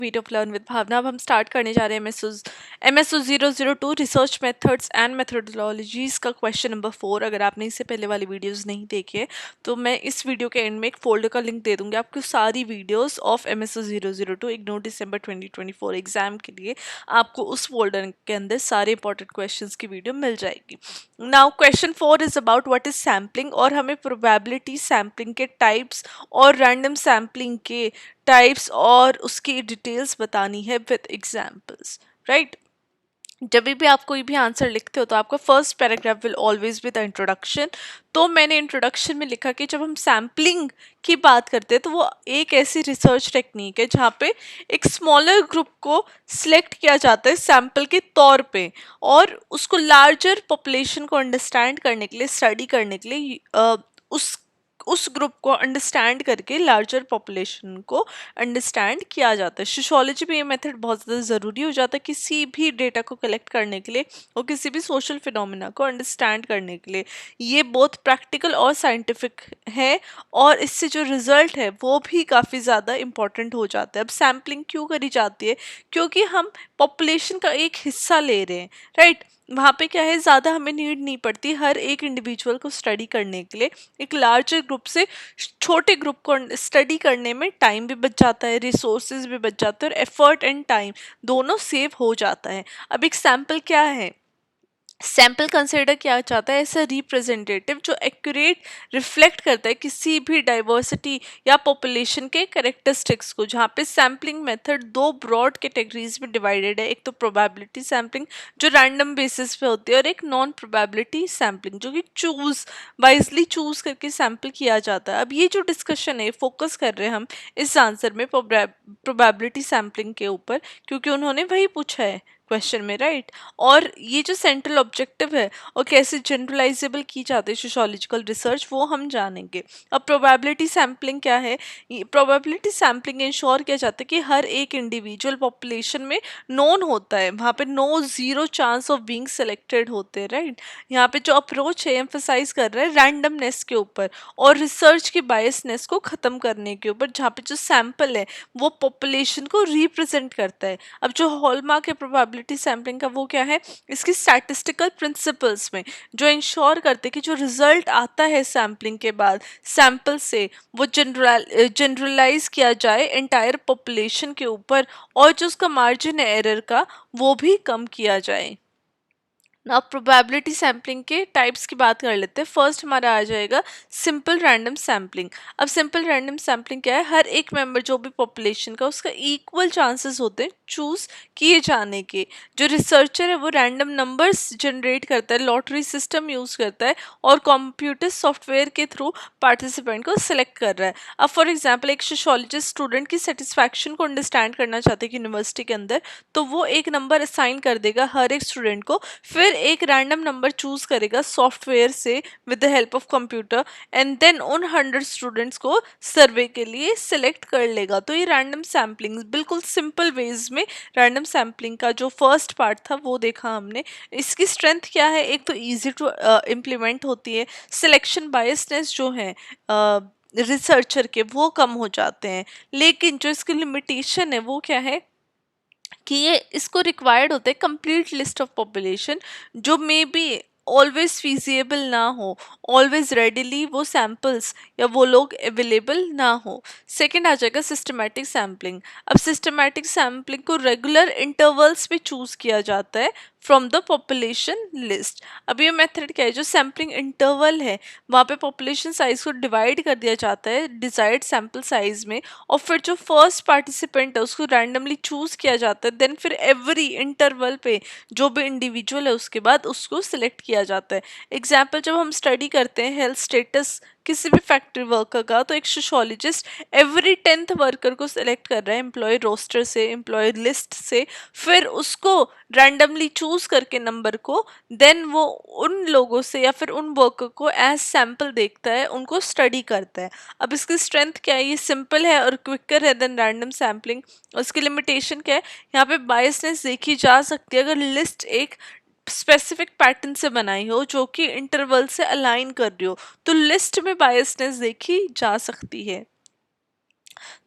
Video of learn with भावना। अब हम start करने जा रहे हैं MSO 002 research methods and methodologies का क्वेश्चन नंबर 4। अगर आपने इससे पहले वाली वीडियोस नहीं देखी है तो मैं इस वीडियो के एंड में एक फोल्डर का लिंक दे दूंगी आपको। सारी videos of MSO 002 ignore December 2024 exam के लिए आपको उस फोल्डर के अंदर सारे इंपॉर्टेंट क्वेश्चंस की वीडियो मिल जाएगी। Now question 4 is about what is sampling, और हमें प्रोबेबिलिटी सैम्पलिंग के टाइप्स और रैंडम सैम्पलिंग के टाइप्स और उसकी डिटेल्स बतानी है विद एग्जांपल्स, राइट। जब भी आप कोई भी आंसर लिखते हो तो आपका first paragraph will always be the introduction. तो मैंने इंट्रोडक्शन में लिखा कि जब हम सैम्पलिंग की बात करते हैं तो वो एक ऐसी रिसर्च टेक्निक है जहाँ पे एक स्मॉलर ग्रुप को सिलेक्ट किया जाता है सैम्पल के तौर पे, और उसको लार्जर पॉपुलेशन को अंडरस्टैंड करने के लिए, स्टडी करने के लिए उस ग्रुप को अंडरस्टैंड करके लार्जर पॉपुलेशन को अंडरस्टैंड किया जाता है। सोशियोलॉजी में ये मेथड बहुत ज़्यादा ज़रूरी हो जाता है किसी भी डेटा को कलेक्ट करने के लिए और किसी भी सोशल फिनोमेना को अंडरस्टैंड करने के लिए। ये बहुत प्रैक्टिकल और साइंटिफिक है और इससे जो रिजल्ट है वो भी काफ़ी ज़्यादा इम्पॉर्टेंट हो जाता है। अब सैम्पलिंग क्यों करी जाती है? क्योंकि हम पॉपुलेशन का एक हिस्सा ले रहे हैं, राइट। वहाँ पे क्या है, ज़्यादा हमें नीड नहीं पड़ती हर एक इंडिविजुअल को स्टडी करने के लिए। एक लार्जर ग्रुप से छोटे ग्रुप को स्टडी करने में टाइम भी बच जाता है, रिसोर्सेज भी बच जाते हैं और एफर्ट एंड टाइम दोनों सेव हो जाता है। अब एक सैम्पल क्या है? सैम्पल कंसिडर किया जाता है ऐसा रिप्रेजेंटेटिव जो एक्यूरेट रिफ्लेक्ट करता है किसी भी डाइवर्सिटी या पॉपुलेशन के कैरेक्टरिस्टिक्स को। जहाँ पे सैम्पलिंग मेथड दो ब्रॉड कैटेगरीज में डिवाइडेड है। एक तो प्रोबेबिलिटी सैम्पलिंग जो रैंडम बेसिस पे होती है, और एक नॉन प्रोबेबिलिटी सैम्पलिंग जो कि वाइजली चूज करके सैम्पल किया जाता है। अब ये जो डिस्कशन है फोकस कर रहे हैं हम इस आंसर में प्रोबेबिलिटी सैम्पलिंग के ऊपर, क्योंकि उन्होंने वही पूछा है क्वेश्चन में, राइट। और ये जो सेंट्रल ऑब्जेक्टिव है और कैसे जनरलाइजेबल की जाती है सोशियोलॉजिकल रिसर्च वो हम जानेंगे। अब प्रोबेबिलिटी सैम्पलिंग क्या है? प्रोबेबिलिटी सैम्पलिंग इंश्योर किया जाता है कि हर एक इंडिविजुअल पॉपुलेशन में नोन होता है, वहाँ पे no zero chance of being selected होते हैं, राइट। यहाँ पे जो अप्रोच है एम्फसाइज कर रहा है रैंडमनेस के ऊपर और रिसर्च की बायसनेस को ख़त्म करने के ऊपर, जहाँ पे जो सैम्पल है वो पॉपुलेशन को रिप्रेजेंट करता है। अब जो हॉलमार्क है प्रोबेबिलिटी सैम्पलिंग का वो क्या है? इसकी स्टैटिस्टिकल प्रिंसिपल्स में जो इंश्योर करते हैं कि जो रिजल्ट आता है सैम्पलिंग के बाद सैम्पल से वो जनरलाइज किया जाए एंटायर पॉपुलेशन के ऊपर, और जो उसका मार्जिन है एरर का वो भी कम किया जाए। अब प्रोबेबिलिटी सैम्पलिंग के टाइप्स की बात कर लेते हैं। फर्स्ट हमारा आ जाएगा सिंपल रैंडम सैम्पलिंग। अब सिंपल रैंडम सैम्पलिंग क्या है? हर एक मेंबर जो भी पॉपुलेशन का उसका इक्वल चांसेस होते हैं चूज किए जाने के। जो रिसर्चर है वो रैंडम नंबर्स जनरेट करता है, लॉटरी सिस्टम यूज करता है और कंप्यूटर सॉफ्टवेयर के थ्रू पार्टिसिपेंट को सिलेक्ट कर रहा है। अब फॉर एग्जाम्पल एक सोशियोलॉजिस्ट स्टूडेंट की सेटिस्फैक्शन को अंडरस्टैंड करना चाहते हैं यूनिवर्सिटी के अंदर, तो वो एक नंबर असाइन कर देगा हर एक स्टूडेंट को, फिर एक रैंडम नंबर चूज करेगा सॉफ्टवेयर से with the help of computer, and then उन 100 स्टूडेंट्स को सर्वे के लिए सिलेक्ट कर लेगा। तो ये रैंडम सैम्पलिंग बिल्कुल सिंपल वेज में रैंडम सैम्पलिंग का जो फर्स्ट पार्ट था वो देखा हमने। इसकी स्ट्रेंथ क्या है? एक तो ईजी टू इम्प्लीमेंट होती है, सिलेक्शन बायसनेस जो है रिसर्चर के वो कम हो जाते हैं, लेकिन जो इसकी लिमिटेशन है वो क्या है कि ये इसको रिक्वायर्ड होता है कंप्लीट लिस्ट ऑफ पॉपुलेशन जो मे बी ऑलवेज फीजिएबल ना हो, ऑलवेज रेडिली वो सैम्पल्स या वो लोग अवेलेबल ना हो। सेकंड आ जाएगा सिस्टमैटिक सैम्पलिंग। अब सिस्टमैटिक सैम्पलिंग को रेगुलर इंटरवल्स पे चूज किया जाता है फ्रॉम द पॉपुलेशन लिस्ट। अब ये मेथड क्या है? जो सैम्पलिंग इंटरवल है वहाँ पे पॉपुलेशन साइज को डिवाइड कर दिया जाता है डिजायर्ड सैम्पल साइज में, और फिर जो फर्स्ट पार्टिसिपेंट है उसको रैंडमली चूज किया जाता है। देन फिर एवरी इंटरवल पे जो भी इंडिविजुअल है उसके बाद उसको सिलेक्ट किया जाता है। एग्जाम्पल जब हम स्टडी करते हैं हेल्थ स्टेटस किसी भी फैक्ट्री वर्कर का, तो एक सोशियोलॉजिस्ट एवरी 10th वर्कर को सिलेक्ट कर रहा है एम्प्लॉय रोस्टर से, एम्प्लॉय लिस्ट से, फिर उसको रैंडमली चूज करके नंबर को, देन वो उन लोगों से या फिर उन वर्कर को एज सैंपल देखता है, उनको स्टडी करता है। अब इसकी स्ट्रेंथ क्या है? ये सिंपल है और क्विकर है देन रैंडम सैम्पलिंग। उसकी लिमिटेशन क्या है? यहाँ पे बायसनेस देखी जा सकती है अगर लिस्ट एक स्पेसिफिक पैटर्न से बनाई हो जो कि इंटरवल से अलाइन कर रही हो, तो लिस्ट में बायसनेस देखी जा सकती है।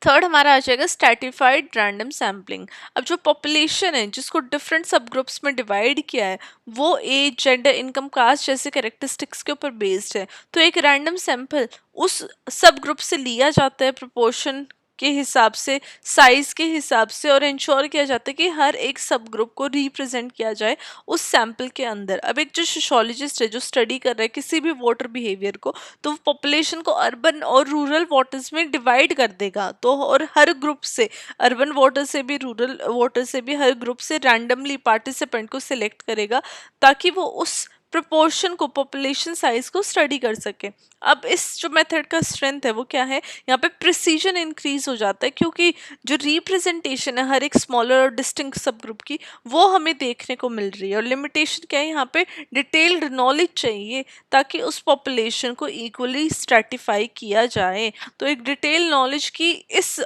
थर्ड हमारा आ जाएगा स्ट्रैटिफाइड रैंडम सैम्पलिंग। अब जो पॉपुलेशन है जिसको डिफरेंट सब ग्रुप्स में डिवाइड किया है वो एज, जेंडर, इनकम, कास्ट जैसे कैरेक्टरिस्टिक्स के ऊपर बेस्ड है। तो एक रैंडम सैंपल उस सब ग्रुप से लिया जाता है प्रोपोर्शन के हिसाब से, साइज के हिसाब से, और इंश्योर किया जाता है कि हर एक सब ग्रुप को रिप्रेजेंट किया जाए उस सैंपल के अंदर। अब एक जो सोशोलॉजिस्ट है जो स्टडी कर रहा है किसी भी वोटर बिहेवियर को, तो वो पॉपुलेशन को अर्बन और रूरल वोटर्स में डिवाइड कर देगा। तो और हर ग्रुप से, अर्बन वोटर से भी, रूरल वोटर से भी, हर ग्रुप से रैंडमली पार्टिसिपेंट को सिलेक्ट करेगा ताकि वो उस प्रोपोर्शन को, पॉपुलेशन साइज को स्टडी कर सके। अब इस जो मेथड का स्ट्रेंथ है वो क्या है, यहाँ पे प्रिसीजन इंक्रीज हो जाता है क्योंकि जो रिप्रेजेंटेशन है हर एक स्मॉलर और डिस्टिंक्ट सब ग्रुप की वो हमें देखने को मिल रही है। और लिमिटेशन क्या है, यहाँ पे डिटेल्ड नॉलेज चाहिए ताकि उस पॉपुलेशन को इक्वली स्ट्रैटिफाई किया जाए। तो एक डिटेल नॉलेज की इस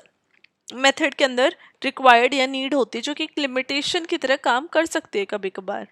मेथड के अंदर रिक्वायर्ड या नीड होती है, जो कि एक लिमिटेशन की तरह काम कर सकती है कभी कभार।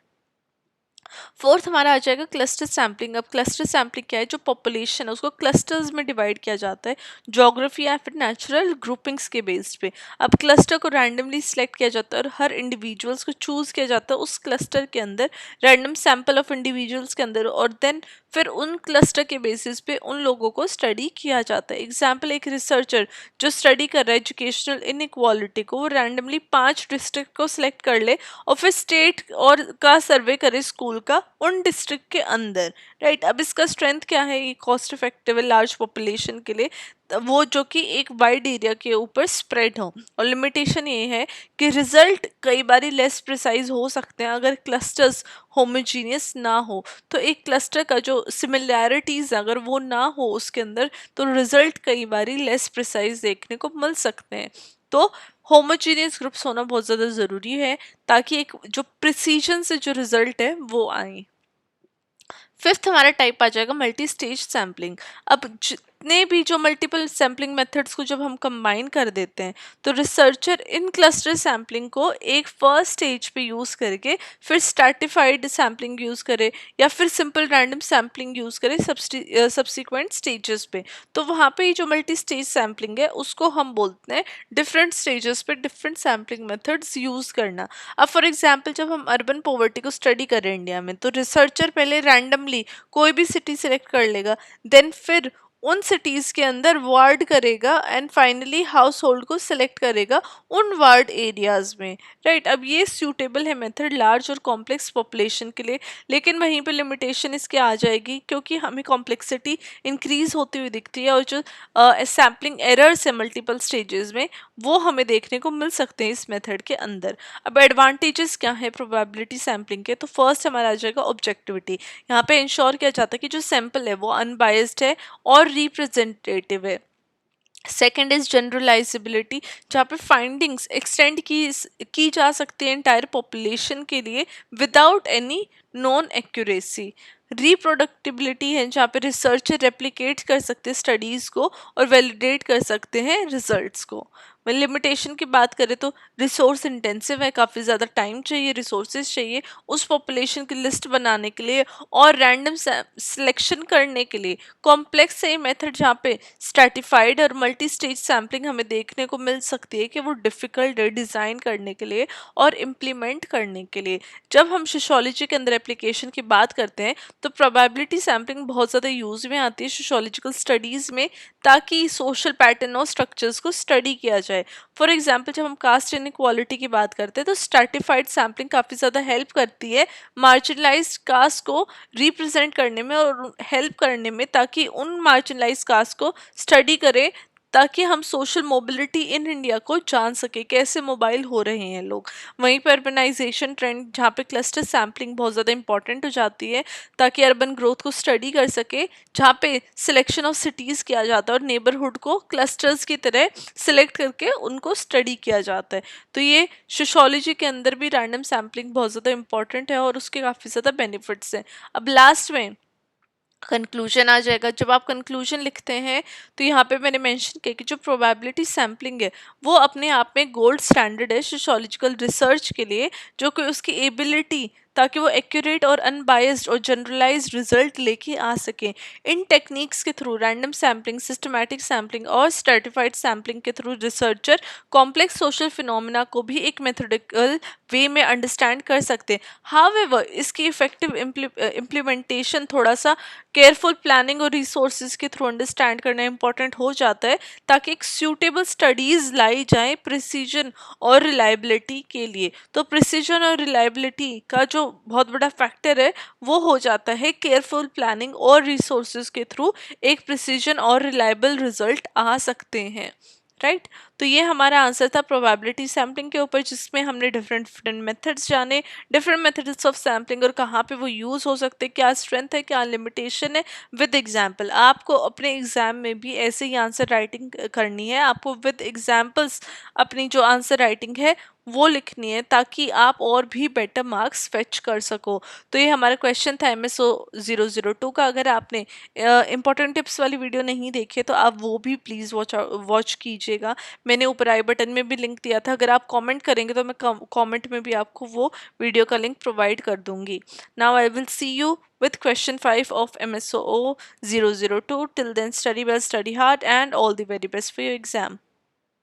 फोर्थ हमारा आ जाएगा क्लस्टर सैम्पलिंग। अब क्लस्टर सैम्पलिंग क्या है, जो पॉपुलेशन है उसको क्लस्टर्स में डिवाइड किया जाता है ज्योग्राफी या फिर नेचुरल ग्रुपिंग्स के बेस पे। अब क्लस्टर को रैंडमली सिलेक्ट किया जाता है और हर इंडिविजुअल्स को चूज किया जाता है उस क्लस्टर के अंदर, रैंडम सैंपल ऑफ इंडिविजुअल्स के अंदर, और देन फिर उन क्लस्टर के बेसिस पे उन लोगों को स्टडी किया जाता है। एग्जाम्पल, एक रिसर्चर जो स्टडी कर रहा है एजुकेशनल इनइक्वालिटी को, वो रैंडमली 5 डिस्ट्रिक्ट को सिलेक्ट कर ले और फिर स्टेट और का सर्वे करे स्कूल का उन डिस्ट्रिक्ट के अंदर, राइट। अब इसका स्ट्रेंथ क्या है, ये कॉस्ट इफेक्टिव है लार्ज पॉपुलेशन के लिए, वो जो कि एक वाइड एरिया के ऊपर स्प्रेड हो। और लिमिटेशन ये है कि रिजल्ट कई बार लेस प्रिसाइज हो सकते हैं अगर क्लस्टर्स होमोजीनियस ना हो। तो एक क्लस्टर का जो सिमिलैरिटीज अगर वो ना हो उसके अंदर, तो रिजल्ट कई बार लेस प्रिसाइज देखने को मिल सकते हैं। तो होमोजीनियस ग्रुप्स होना बहुत ज़्यादा ज़रूरी है ताकि एक जो प्रिसीजन से जो रिजल्ट है वो आए। फिफ्थ हमारा टाइप आ जाएगा मल्टी स्टेज सैम्पलिंग। अब जितने भी जो मल्टीपल सैम्पलिंग मेथड्स को जब हम कंबाइन कर देते हैं तो रिसर्चर इन क्लस्टर सैम्पलिंग को एक फर्स्ट स्टेज पे यूज़ करके फिर स्ट्रैटिफाइड सैम्पलिंग यूज़ करे या फिर सिंपल रैंडम सैम्पलिंग यूज़ करे सब्सिक्वेंट स्टेजेस पे। तो वहाँ पे ये जो मल्टी स्टेज सैम्पलिंग है उसको हम बोलते हैं डिफरेंट स्टेजेस पे डिफरेंट सैम्पलिंग मेथड्स यूज़ करना। अब फॉर एग्जाम्पल जब हम अर्बन पॉवर्टी को स्टडी कर रहे हैं इंडिया में, तो रिसर्चर पहले रैंडमली कोई भी सिटी सिलेक्ट कर लेगा, देन फिर उन सिटीज़ के अंदर वार्ड करेगा एंड फाइनली हाउस होल्ड को सिलेक्ट करेगा उन वार्ड एरियाज में, राइट। अब ये सूटेबल है मेथड लार्ज और कॉम्प्लेक्स पॉपुलेशन के लिए, लेकिन वहीं पे लिमिटेशन इसके आ जाएगी क्योंकि हमें कॉम्प्लेक्सिटी इंक्रीज होती हुई दिखती है और जो सैम्पलिंग एरर्स है मल्टीपल स्टेजेस में वो हमें देखने को मिल सकते हैं इस मेथड के अंदर। अब एडवांटेजेस क्या है प्रोबेबिलिटी सैम्पलिंग के, तो फर्स्ट हमारा आ जाएगा ऑब्जेक्टिविटी। यहाँ पे इंश्योर किया जाता है कि जो सैंपल है वो अनबायस्ड है और रिप्रेजेंटेटिव है। सेकेंड इज जनरलाइजेबिलिटी, जहाँ पे फाइंडिंग्स एक्सटेंड की जा सकती है इंटायर पॉपुलेशन के लिए विदाउट एनी नॉन एक्यूरेसी। रिप्रोडक्टिबिलिटी है जहाँ पे रिसर्चर रेप्लिकेट कर सकते हैं स्टडीज़ को और वैलिडेट कर सकते हैं रिजल्ट्स को। लिमिटेशन की बात करें तो रिसोर्स इंटेंसिव है, काफ़ी ज़्यादा टाइम चाहिए, रिसोर्सेज चाहिए उस पॉपुलेशन की लिस्ट बनाने के लिए और रैंडम सिलेक्शन करने के लिए। कॉम्प्लेक्स है ये मेथड जहाँ पे स्ट्रैटिफाइड और मल्टी स्टेज सैम्पलिंग हमें देखने को मिल सकती है कि वो डिफ़िकल्ट है डिज़ाइन करने के लिए और इम्प्लीमेंट करने के लिए। जब हम सोशियोलॉजी के अंदर एप्लीकेशन की बात करते हैं तो प्रोबेबिलिटी सैम्पलिंग बहुत ज़्यादा यूज़ में आती है सोशियोलॉजिकल स्टडीज़ में ताकि सोशल पैटर्न और स्ट्रक्चर्स को स्टडी किया जाए। फॉर एग्जाम्पल जब हम कास्ट इनइक्वालिटी की बात करते हैं तो स्ट्रैटिफाइड सैम्पलिंग काफ़ी ज़्यादा हेल्प करती है मार्जिनलाइज्ड कास्ट को रिप्रेजेंट करने में और हेल्प करने में ताकि उन मार्जिनलाइज्ड कास्ट को स्टडी करें ताकि हम सोशल मोबिलिटी इन इंडिया को जान सके कैसे मोबाइल हो रहे हैं लोग। वहीं पर अर्बनाइजेशन ट्रेंड जहाँ पे क्लस्टर सैम्पलिंग बहुत ज़्यादा इंपॉर्टेंट हो जाती है ताकि अर्बन ग्रोथ को स्टडी कर सके, जहाँ पे सिलेक्शन ऑफ सिटीज़ किया जाता है और नेबरहुड को क्लस्टर्स की तरह सिलेक्ट करके उनको स्टडी किया जाता है। तो ये सोशियोलॉजी के अंदर भी रैंडम सैम्पलिंग बहुत ज़्यादा इंपॉर्टेंट है और उसके काफ़ी ज़्यादा बेनिफिट्स हैं। अब लास्ट में कंक्लूजन आ जाएगा। जब आप कंक्लूजन लिखते हैं तो यहाँ पे मैंने मेंशन किया कि जो प्रोबेबिलिटी सैम्पलिंग है वो अपने आप में गोल्ड स्टैंडर्ड है सोशियोलॉजिकल रिसर्च के लिए, जो कि उसकी एबिलिटी ताकि वो एक्यूरेट और अनबायस्ड और जनरलाइज्ड रिजल्ट लेके आ सकें। इन टेक्निक्स के through random sampling, systematic sampling और स्ट्रेटिफाइड सैम्पलिंग के through researcher complex social phenomena को भी एक मेथोडिकल वे में अंडरस्टैंड कर सकते हैं। हाउएवर इसकी इफेक्टिव इम्प्लीमेंटेशन थोड़ा सा केयरफुल प्लानिंग और रिसोर्सेज के थ्रू अंडरस्टैंड करना इंपॉर्टेंट हो जाता है, ताकि एक सूटेबल स्टडीज लाई जाए प्रिसीजन और रिलायबिलिटी के लिए। तो प्रिसीजन और रिलायबिलिटी का जो बहुत बड़ा फैक्टर है वो हो जाता है केयरफुल प्लानिंग और रिसोर्सेज के थ्रू एक प्रिसीजन और रिलायबल रिजल्ट आ सकते हैं, राइट। तो ये हमारा आंसर था प्रोबेबिलिटी सैम्पलिंग के ऊपर, जिसमें हमने डिफरेंट डिफरेंट मेथड्स जाने, डिफरेंट मेथड्स ऑफ सैम्पलिंग और कहाँ पे वो यूज़ हो सकते हैं, क्या स्ट्रेंथ है क्या लिमिटेशन है, विद एग्जाम्पल। आपको अपने एग्जाम में भी ऐसे ही आंसर राइटिंग करनी है, आपको विद एग्जाम्पल्स अपनी जो आंसर राइटिंग है वो लिखनी है, ताकि आप और भी बेटर मार्क्स फेच कर सको। तो ये हमारा क्वेश्चन था MSO 002 का। अगर आपने इंपॉर्टेंट टिप्स वाली वीडियो नहीं देखी है तो आप वो भी प्लीज़ वॉच कीजिएगा। मैंने ऊपर आई बटन में भी लिंक दिया था, अगर आप कमेंट करेंगे तो मैं कमेंट में भी आपको वो वीडियो का लिंक प्रोवाइड कर दूंगी। Now I will see you with question 5 of MSO 002. Till then, study well, study hard, and all the very best for your exam.